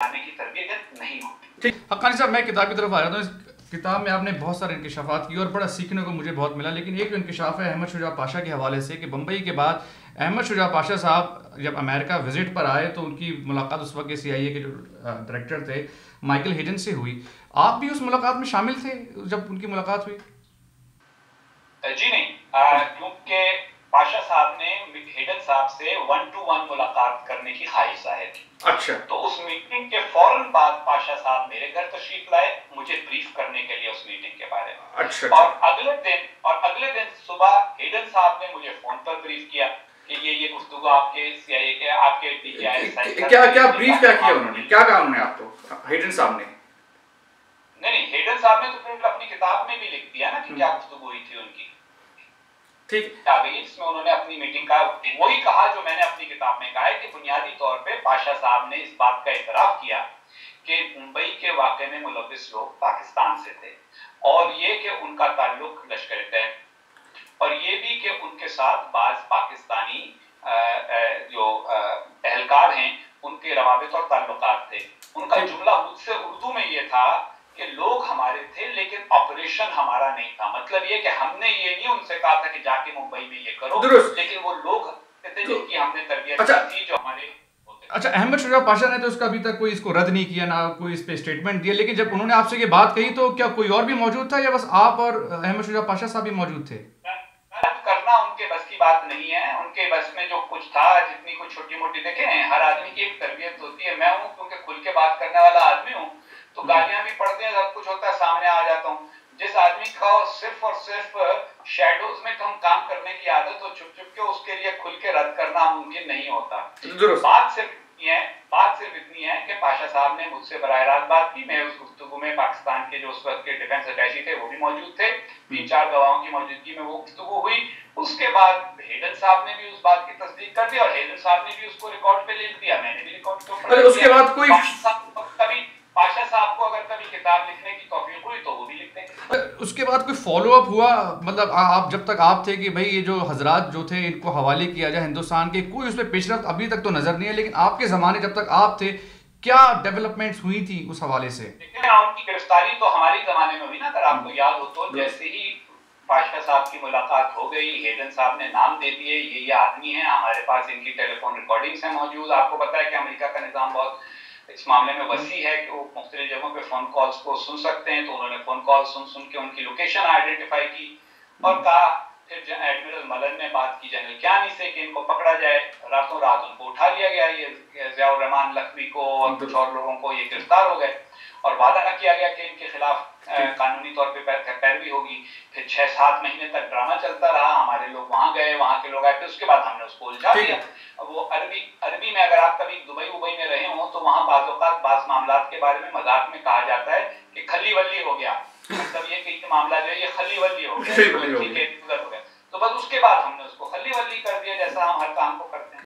आने की तरबियत नहीं होती। ठीक, हक्कानी साहब, मैं किताब की तरफ आ जाता हूँ। इस किताब में आपने बहुत सारे इंकशाफात किए और बड़ा सीखने को मुझे बहुत मिला, लेकिन एक इंकशाफ है अहमद शुजा पाशा के हवाले से कि बम्बई के बाद अहमद शुजा पाशा साहब जब अमेरिका विजिट पर आए तो उनकी मुलाकात उस वक्त के CIA के जो डायरेक्टर थे माइकल हेडन से हुई। आप भी उस मुलाकात में शामिल थे जब उनकी मुलाकात हुई? जी नहीं, क्योंकि पाशा साहब ने हेडन साहब से 1-to-1 मुलाकात करने की ख्वाहिश जाहिर की। अच्छा। तो उस मीटिंग के फौरन बाद पाशा साहब मेरे घर तशरीफ लाए मुझे ब्रीफ करने के लिए उस मीटिंग के बारे में। अच्छा। और अगले दिन सुबह हेडन साहब ने मुझे फोन पर ब्रीफ किया कि ये गुफ्तगू आपके CIA के आपके DJI क्या ब्रीफ क्या किया उन्होंने, क्या कहा उन्होंने आपको हेडन साहब ने? नहीं, हेडन साहब ने तो फिर अपनी किताब में भी लिख दिया ना कि क्या गुफ्तगू हुई थी उनकी। ठीक, इसमें उन्होंने अपनी मीटिंग का वही कहा जो मैंने अपनी किताब में कहा है कि बुनियादी तौर पे पाशा साहब ने इस बात का इतराफ किया कि मुंबई के वाक़े में मुलव्विस लोग पाकिस्तान से थे और ये कि उनका ताल्लुक लश्कर-ए-तैयबा और ये भी कि उनके साथ बाज़ पाकिस्तानी जो एहलकार हैं उनके रवाबित और ताल्लुकात थे। उनका जुमला मुझसे उर्दू में ये था कि लोग हमारे थे लेकिन ऑपरेशन हमारा नहीं था। मतलब ये कि हमने ये नहीं उनसे कहा था कि जाके मुंबई में ये करो, लेकिन वो लोग थे जिनकी हमने तरबियत की थी जो हमारे। अच्छा, अहमद शुजा पाशा ने तो इसका अभी तक कोई इसको रद्द नहीं किया, ना कोई इस पे स्टेटमेंट दिया, लेकिन जब उन्होंने आपसे ये बात कही तो क्या कोई और भी मौजूद था या बस आप और अहमद शुजा पाशा साहब ही मौजूद थे? रद्द करना उनके बस की बात नहीं है। उनके बस में जो कुछ था, जितनी कुछ छोटी मोटी देखे हर आदमी की एक तरबियत होती है। मैं हूँ क्योंकि खुल के बात करने वाला आदमी हूँ तो गालियां भी पड़ते हैं, सब कुछ होता है, सामने आ जाता हूँ। जिस आदमी का सिर्फ और सिर्फ शैडोज में हम काम करने की आदत हो छुप छुप के, उसके लिए खुल के रद्द करना मुमकिन नहीं होता। बात सिर्फ इतनी है कि पाशा साहब ने मुझसे बराह रास्त बात की। मैं उस गुफ्तगू में पाकिस्तान के जो उस वक्त के डिफेंस अटैची थे वो भी मौजूद थे। 3-4 गवाहों की मौजूदगी में वो गुफ्तगू हुई। उसके बाद हेडन साहब ने भी उस बात की तस्दीक कर दी और हेडन साहब ने भी उसको रिकॉर्ड पे लिख दिया, मैंने भी रिकॉर्ड पे ऊपर। उसके बाद कोई पाशा साहब को अगर कभी किताब लिखने की तौफीक हुई तो वो भी लिख देंगे। उसके बाद कोई फॉलो अप हुआ? मतलब आप जब तक आप थे कि भाई ये जो हजरात जो थे इनको हवाले किया जाए हिंदुस्तान के, कोई उसमें पेशरफ्त अभी तक तो नजर नहीं है, लेकिन आपके ज़माने जब तक आप थे क्या डेवलपमेंट्स हुई थी उस हवाले से? उनकी गिरफ्तारी तो हमारे ज़माने में हुई ना, अगर आपको याद हो तो। जैसे ही पाशा साहब की मुलाकात हो गई, हेडन साहब ने नाम दे दिए ये आदमी है, हमारे पास इनकी टेलीफोन रिकॉर्डिंग्स हैं मौजूद। आपको पता है कि अमेरिका का निज़ाम बहुत इस मामले में वसी है कि वो मुख्तलिफ जगहों पे फ़ोन कॉल्स को सुन सकते हैं। तो उन्होंने फ़ोन कॉल सुन के उनकी लोकेशन आइडेंटिफाई की और कहा, फिर एडमिरल मलन ने बात की जनरल क्यानी से कि इनको पकड़ा जाए। रातों रात उनको उठा लिया गया, ये ज़ियाउर रहमान लखवी को और कुछ और लोगों को ये गिरफ्तार हो गए और वादा किया गया कि इनके खिलाफ कानूनी तौर पे पैरवी होगी। फिर 6-7 महीने तक ड्रामा चलता रहा। हमारे लोग वहां गए, वहां के लोग आए, फिर उसके बाद हमने उसको उलझा दिया। वो अरबी में अगर आप कभी दुबई में रहे हो तो वहां बाज़ मामलात के बारे में मजाक में कहा जाता है कि खली वल्ली हो गया। मतलब ये कि मामला जो है ये खली वल्ली हो गया, ठीक है, हो गया। तो बस उसके बाद हमने उसको खली वल्ली कर दिया, जैसा हम हर काम को करते